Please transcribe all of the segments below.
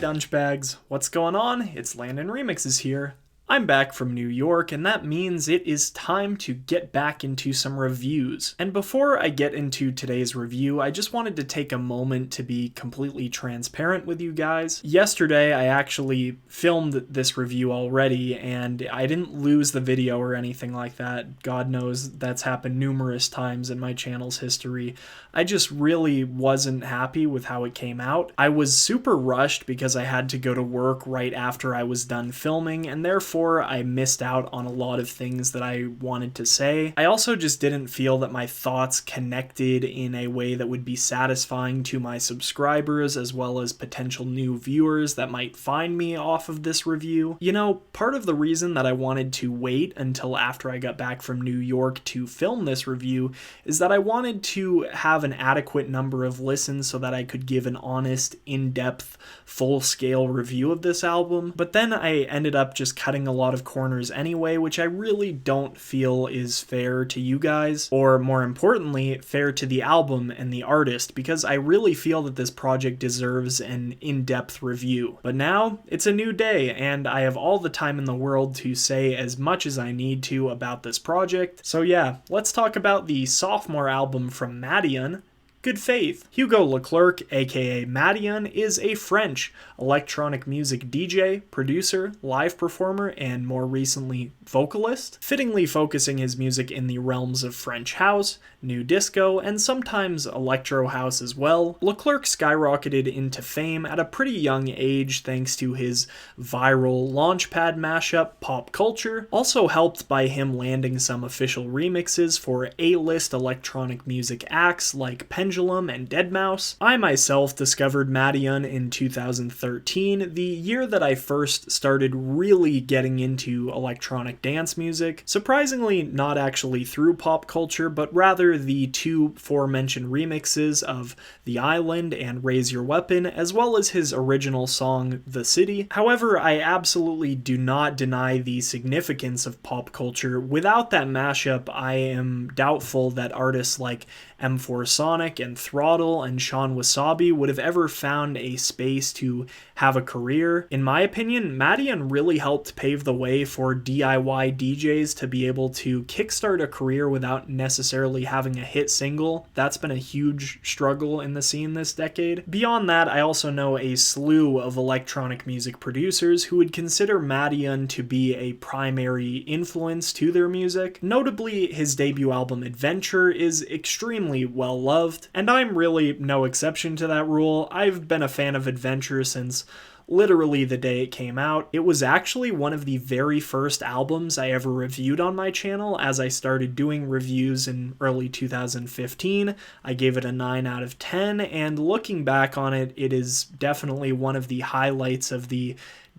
Dunchbags, what's going on? It's Landon Remixes here. I'm back from New York, and that means it is time to get back into some reviews. And before I get into today's review, I just wanted to take a moment to be completely transparent with you guys. Yesterday, I actually filmed this review already, and I didn't lose the video or anything like that. God knows that's happened numerous times in my channel's history. I just really wasn't happy with how it came out. I was super rushed because I had to go to work right after I was done filming, and therefore I missed out on a lot of things that I wanted to say. I also just didn't feel that my thoughts connected in a way that would be satisfying to my subscribers as well as potential new viewers that might find me off of this review. You know, part of the reason that I wanted to wait until after I got back from New York to film this review is that I wanted to have an adequate number of listens so that I could give an honest, in-depth, full-scale review of this album. But then I ended up just cutting a lot of corners anyway, which I really don't feel is fair to you guys, or more importantly, fair to the album and the artist, because I really feel that this project deserves an in-depth review. But now, it's a new day, and I have all the time in the world to say as much as I need to about this project. So yeah, let's talk about the sophomore album from Madeon, Good Faith. Hugo Leclerc, aka Madeon, is a French electronic music DJ, producer, live performer, and more recently, vocalist, fittingly focusing his music in the realms of French house, new disco, and sometimes electro house as well. Leclerc skyrocketed into fame at a pretty young age thanks to his viral launchpad mashup, Pop Culture, also helped by him landing some official remixes for A-list electronic music acts like Pendulum and Deadmau5. I myself discovered Madeon in 2013, the year that I first started really getting into electronic dance music. Surprisingly, not actually through Pop Culture, but rather the two aforementioned remixes of The Island and Raise Your Weapon, as well as his original song, The City. However, I absolutely do not deny the significance of Pop Culture. Without that mashup, I am doubtful that artists like M4 Sonic and Throttle and Sean Wasabi would have ever found a space to have a career. In my opinion, Madeon really helped pave the way for DIY DJs to be able to kickstart a career without necessarily having a hit single. That's been a huge struggle in the scene this decade. Beyond that, I also know a slew of electronic music producers who would consider Madeon to be a primary influence to their music. Notably, his debut album Adventure is extremely well loved, and I'm really no exception to that rule. I've been a fan of Adventure since literally the day it came out. It was actually one of the very first albums I ever reviewed on my channel as I started doing reviews in early 2015. I gave it a 9 out of 10, and looking back on it, it is definitely one of the highlights of the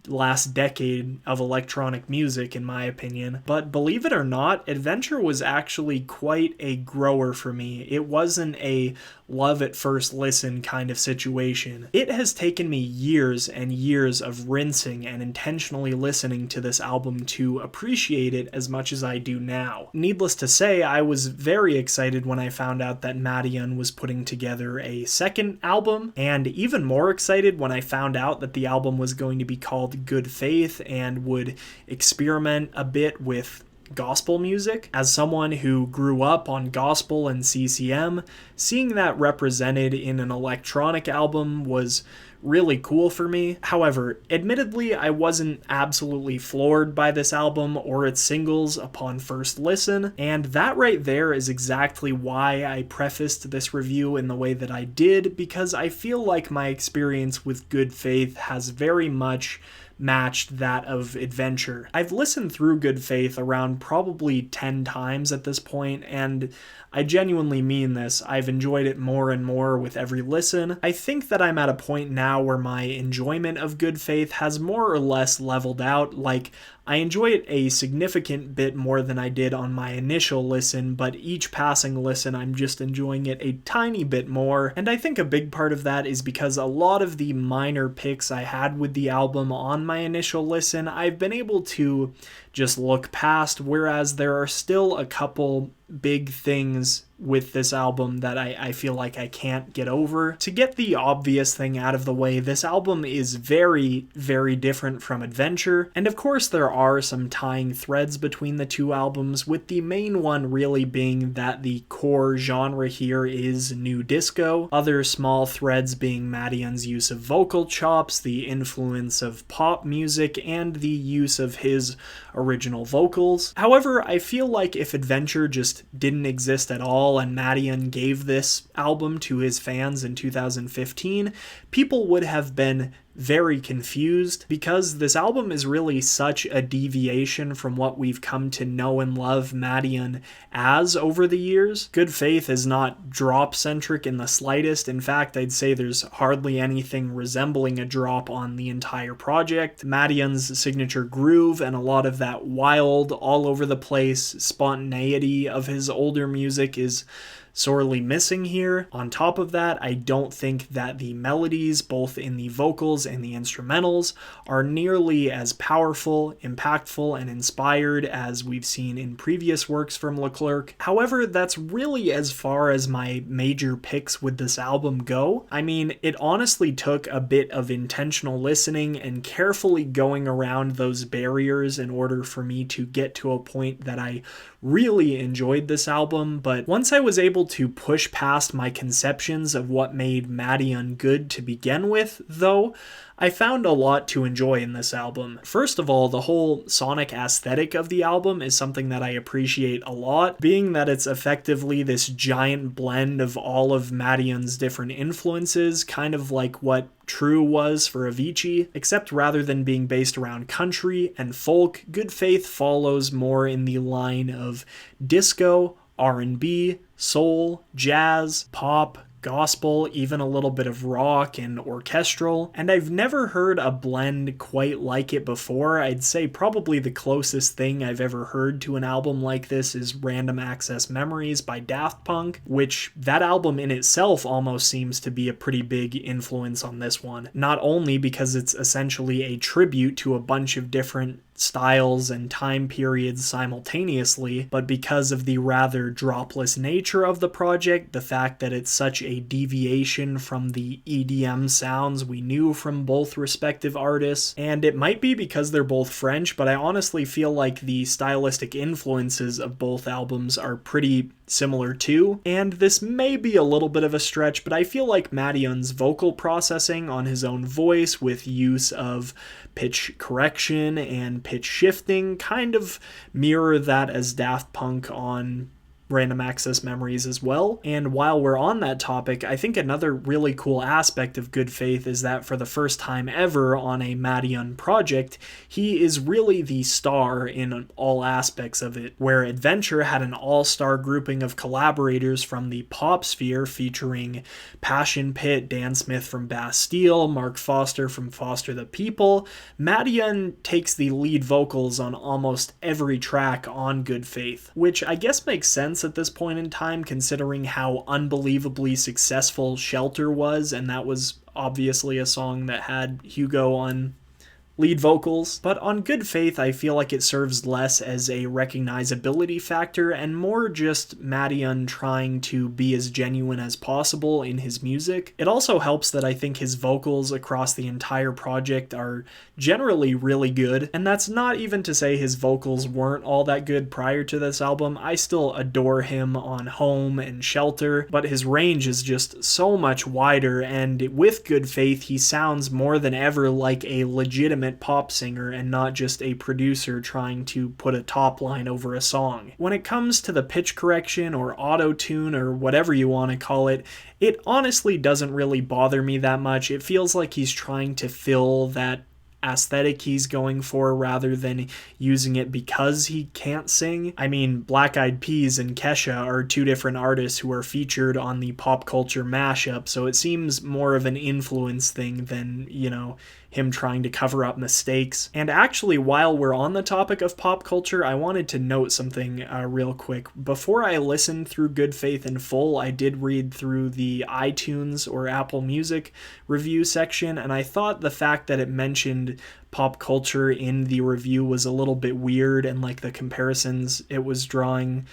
last decade of electronic music, in my opinion. But believe it or not, Adventure was actually quite a grower for me. It wasn't a love at first listen kind of situation. It has taken me years and years of rinsing and intentionally listening to this album to appreciate it as much as I do now. Needless to say, I was very excited when I found out that Madeon was putting together a second album, and even more excited when I found out that the album was going to be called Good Faith and would experiment a bit with gospel music. As someone who grew up on gospel and CCM, seeing that represented in an electronic album was really cool for me. However, admittedly, I wasn't absolutely floored by this album or its singles upon first listen, and that right there is exactly why I prefaced this review in the way that I did, because I feel like my experience with Good Faith has very much matched that of Adventure. I've listened through Good Faith around probably 10 times at this point, and I genuinely mean this. I've enjoyed it more and more with every listen. I think that I'm at a point now where my enjoyment of Good Faith has more or less leveled out. Like, I enjoy it a significant bit more than I did on my initial listen, but each passing listen I'm just enjoying it a tiny bit more, and I think a big part of that is because a lot of the minor picks I had with the album on my initial listen, I've been able to just look past, whereas there are still a couple big things with this album that I feel like I can't get over. To get the obvious thing out of the way, this album is very, very different from Adventure, and of course there are some tying threads between the two albums, with the main one really being that the core genre here is new disco, other small threads being Madeon's use of vocal chops, the influence of pop music, and the use of his original vocals. However, I feel like if Adventure just didn't exist at all and Madeon gave this album to his fans in 2015, people would have been very confused, because this album is really such a deviation from what we've come to know and love Madeon as over the years. Good Faith is not drop-centric in the slightest. In fact, I'd say there's hardly anything resembling a drop on the entire project. Madeon's signature groove and a lot of that wild, all-over-the-place spontaneity of his older music is sorely missing here. On top of that, I don't think that the melodies, both in the vocals and the instrumentals, are nearly as powerful, impactful, and inspired as we've seen in previous works from Leclerc. However, that's really as far as my major picks with this album go. I mean, it honestly took a bit of intentional listening and carefully going around those barriers in order for me to get to a point that I really enjoyed this album, but once I was able to push past my conceptions of what made Madeon good to begin with, though, I found a lot to enjoy in this album. First of all, the whole sonic aesthetic of the album is something that I appreciate a lot, being that it's effectively this giant blend of all of Madeon's different influences, kind of like what True was for Avicii, except rather than being based around country and folk, Good Faith follows more in the line of disco, R&B, soul, jazz, pop, gospel, even a little bit of rock and orchestral, and I've never heard a blend quite like it before. I'd say probably the closest thing I've ever heard to an album like this is Random Access Memories by Daft Punk, which that album in itself almost seems to be a pretty big influence on this one, not only because it's essentially a tribute to a bunch of different styles and time periods simultaneously, but because of the rather dropless nature of the project, the fact that it's such a deviation from the EDM sounds we knew from both respective artists, and it might be because they're both French, but I honestly feel like the stylistic influences of both albums are pretty similar too, and this may be a little bit of a stretch, but I feel like Madeon's vocal processing on his own voice with use of pitch correction and pitch shifting kind of mirror that as Daft Punk on Random Access Memories as well. And while we're on that topic, I think another really cool aspect of Good Faith is that for the first time ever on a Madeon project, he is really the star in all aspects of it, where Adventure had an all-star grouping of collaborators from the pop sphere featuring Passion Pit, Dan Smith from Bastille, Mark Foster from Foster the People. Madeon takes the lead vocals on almost every track on Good Faith, which I guess makes sense at this point in time, considering how unbelievably successful Shelter was, and that was obviously a song that had Hugo on lead vocals. But on Good Faith, I feel like it serves less as a recognizability factor and more just Madeon trying to be as genuine as possible in his music. It also helps that I think his vocals across the entire project are generally really good, and that's not even to say his vocals weren't all that good prior to this album. I still adore him on Home and Shelter, but his range is just so much wider, and with Good Faith, he sounds more than ever like a legitimate pop singer and not just a producer trying to put a top line over a song. When it comes to the pitch correction or auto-tune or whatever you want to call it, it honestly doesn't really bother me that much. It feels like he's trying to fill that aesthetic he's going for rather than using it because he can't sing. I mean, Black Eyed Peas and Kesha are two different artists who are featured on the pop culture mashup, so it seems more of an influence thing than, him trying to cover up mistakes. And actually, while we're on the topic of pop culture, I wanted to note something real quick. Before I listened through Good Faith in full, I did read through the iTunes or Apple Music review section, and I thought the fact that it mentioned pop culture in the review was a little bit weird, and like the comparisons it was drawing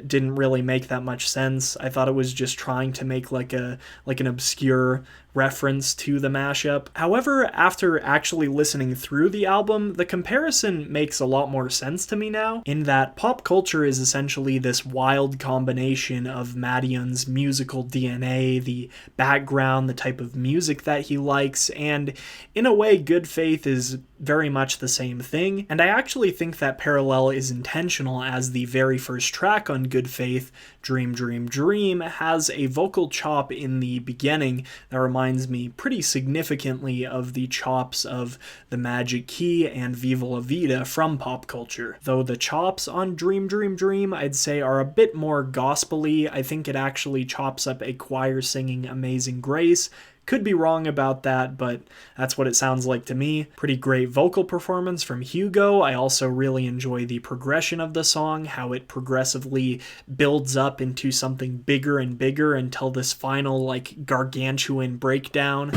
didn't really make that much sense. I thought it was just trying to make like an obscure reference to the mashup. However, after actually listening through the album, the comparison makes a lot more sense to me now, in that pop culture is essentially this wild combination of Madeon's musical DNA, the background, the type of music that he likes, and in a way, Good Faith is very much the same thing, and I actually think that parallel is intentional, as the very first track on Good Faith, Dream Dream Dream, has a vocal chop in the beginning that reminds me pretty significantly of the chops of The Magic Key and Viva La Vida from pop culture. Though the chops on Dream Dream Dream I'd say are a bit more gospel-y. I think it actually chops up a choir singing Amazing Grace. Could be wrong about that, but that's what it sounds like to me. Pretty great vocal performance from Hugo. I also really enjoy the progression of the song, how it progressively builds up into something bigger and bigger until this final, like, gargantuan breakdown.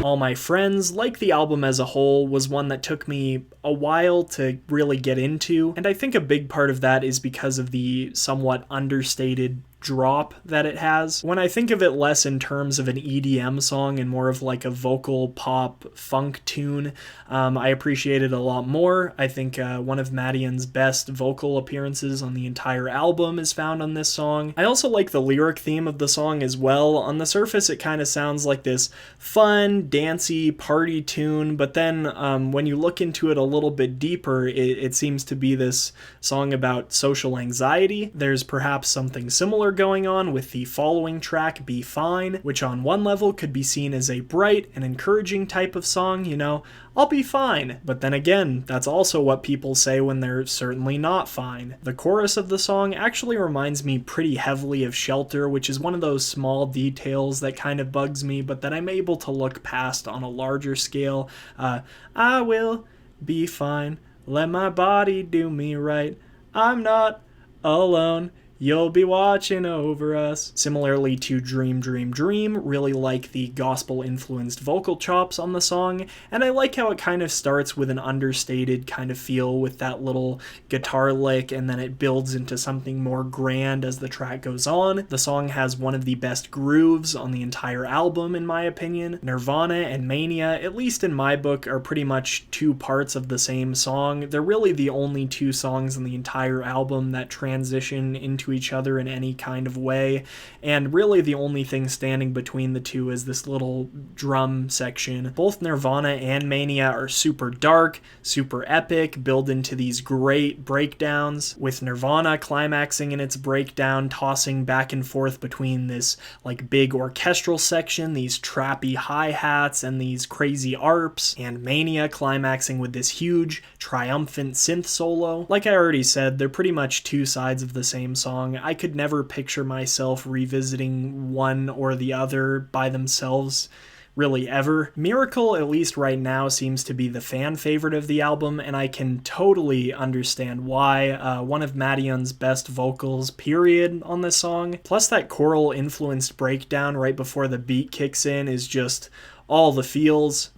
All My Friends, like the album as a whole, was one that took me a while to really get into, and I think a big part of that is because of the somewhat understated drop that it has. When I think of it less in terms of an EDM song and more of like a vocal pop funk tune, I appreciate it a lot more. I think one of Madeon's best vocal appearances on the entire album is found on this song. I also like the lyric theme of the song as well. On the surface, it kind of sounds like this fun, dancey party tune, but then when you look into it a little bit deeper, it seems to be this song about social anxiety. There's perhaps something similar going on with the following track, Be Fine, which on one level could be seen as a bright and encouraging type of song, you know, I'll be fine. But then again, that's also what people say when they're certainly not fine. The chorus of the song actually reminds me pretty heavily of Shelter, which is one of those small details that kind of bugs me, but that I'm able to look past on a larger scale. I will be fine, let my body do me right, I'm not alone, you'll be watching over us. Similarly to Dream Dream Dream, really like the gospel-influenced vocal chops on the song, and I like how it kind of starts with an understated kind of feel with that little guitar lick, and then it builds into something more grand as the track goes on. The song has one of the best grooves on the entire album, in my opinion. Nirvana and Mania, at least in my book, are pretty much two parts of the same song. They're really the only two songs on the entire album that transition into each other in any kind of way, and really the only thing standing between the two is this little drum section. Both Nirvana and Mania are super dark, super epic, build into these great breakdowns, with Nirvana climaxing in its breakdown, tossing back and forth between this like big orchestral section, these trappy hi-hats, and these crazy arps, and Mania climaxing with this huge triumphant synth solo. Like I already said, they're pretty much two sides of the same song. I could never picture myself revisiting one or the other by themselves, really ever. Miracle, at least right now, seems to be the fan favorite of the album, and I can totally understand why. One of Madeon's best vocals, period, on this song. Plus that choral-influenced breakdown right before the beat kicks in is just all the feels.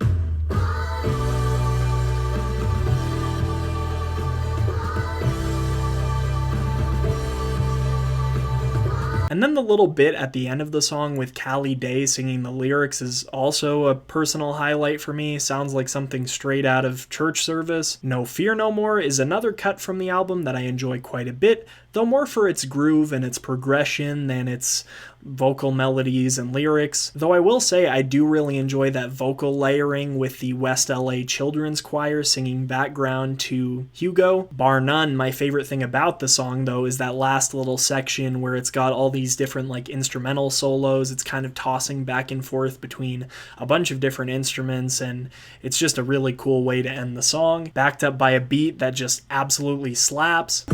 And then the little bit at the end of the song with Callie Day singing the lyrics is also a personal highlight for me. Sounds like something straight out of church service. No Fear No More is another cut from the album that I enjoy quite a bit, though more for its groove and its progression than its vocal melodies and lyrics. Though I will say I do really enjoy that vocal layering with the West LA Children's Choir singing background to Hugo. Bar none, my favorite thing about the song though is that last little section where it's got all these different like instrumental solos. It's kind of tossing back and forth between a bunch of different instruments, and it's just a really cool way to end the song, backed up by a beat that just absolutely slaps.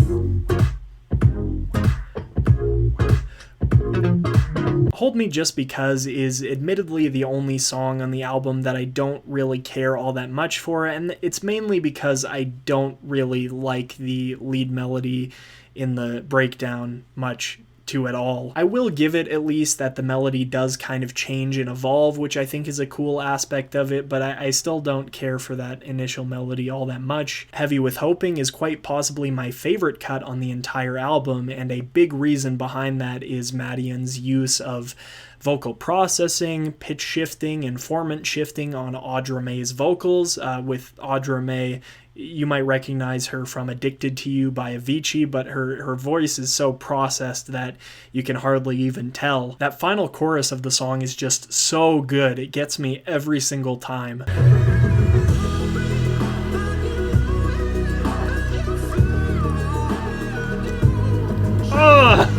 Hold Me Just Because is admittedly the only song on the album that I don't really care all that much for, and it's mainly because I don't really like the lead melody in the breakdown much to it all. I will give it at least that the melody does kind of change and evolve, which I think is a cool aspect of it, but I still don't care for that initial melody all that much. Heavy with Hoping is quite possibly my favorite cut on the entire album, and a big reason behind that is Madeon's use of vocal processing, pitch shifting, and formant shifting on Audra May's vocals. With Audra May, you might recognize her from Addicted to You by Avicii, but her voice is so processed that you can hardly even tell. That final chorus of the song is just so good. It gets me every single time.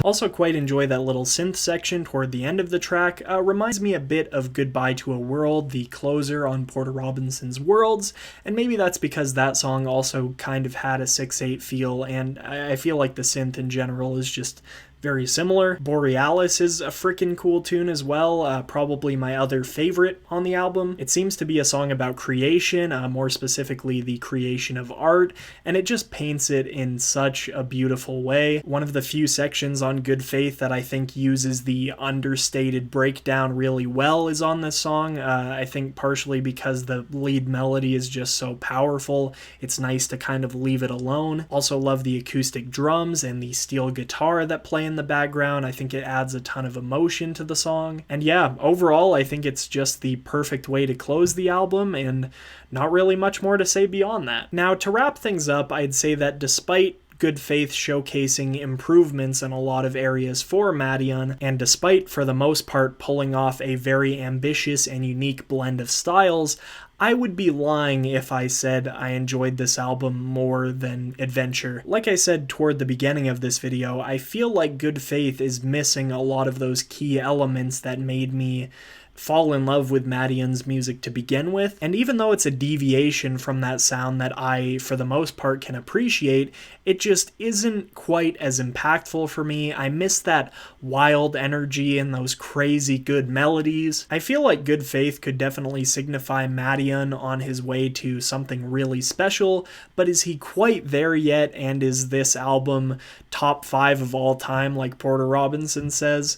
Also quite enjoy that little synth section toward the end of the track. Reminds me a bit of Goodbye to a World, the closer on Porter Robinson's Worlds, and maybe that's because that song also kind of had a 6/8 feel, and I feel like the synth in general is just very similar. Borealis is a freaking cool tune as well, probably my other favorite on the album. It seems to be a song about creation, more specifically the creation of art, and it just paints it in such a beautiful way. One of the few sections on Good Faith that I think uses the understated breakdown really well is on this song. I think partially because the lead melody is just so powerful, it's nice to kind of leave it alone. Also love the acoustic drums and the steel guitar that play in the background. I think it adds a ton of emotion to the song. And yeah, overall, I think it's just the perfect way to close the album, and not really much more to say beyond that. Now, to wrap things up, I'd say that despite Good Faith showcasing improvements in a lot of areas for Madeon, and despite, for the most part, pulling off a very ambitious and unique blend of styles, I would be lying if I said I enjoyed this album more than Adventure. Like I said toward the beginning of this video, I feel like Good Faith is missing a lot of those key elements that made me fall in love with Madeon's music to begin with, and even though it's a deviation from that sound that I, for the most part, can appreciate, it just isn't quite as impactful for me. I miss that wild energy and those crazy good melodies. I feel like Good Faith could definitely signify Madeon on his way to something really special, but is he quite there yet, and is this album top 5 of all time like Porter Robinson says?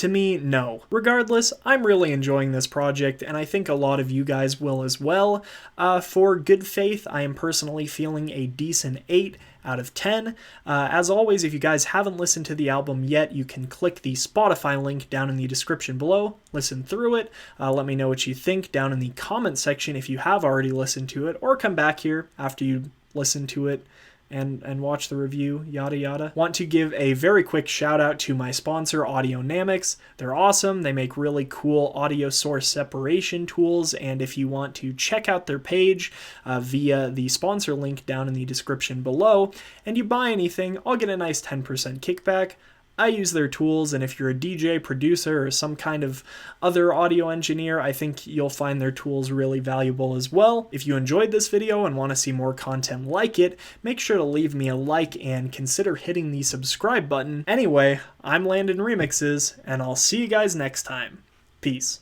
To me, no. Regardless, I'm really enjoying this project, and I think a lot of you guys will as well. For Good Faith, I am personally feeling a decent 8 out of 10. As always, if you guys haven't listened to the album yet, you can click the Spotify link down in the description below, listen through it, let me know what you think down in the comment section if you have already listened to it, or come back here after you listen to it and watch the review, yada yada. Want to give a very quick shout out to my sponsor, Audionamics. They're awesome. They make really cool audio source separation tools, and if you want to check out their page via the sponsor link down in the description below, and you buy anything, I'll get a nice 10% kickback. I use their tools, and if you're a DJ, producer, or some kind of other audio engineer, I think you'll find their tools really valuable as well. If you enjoyed this video and want to see more content like it, make sure to leave me a like and consider hitting the subscribe button. Anyway, I'm Landon Remixes, and I'll see you guys next time. Peace.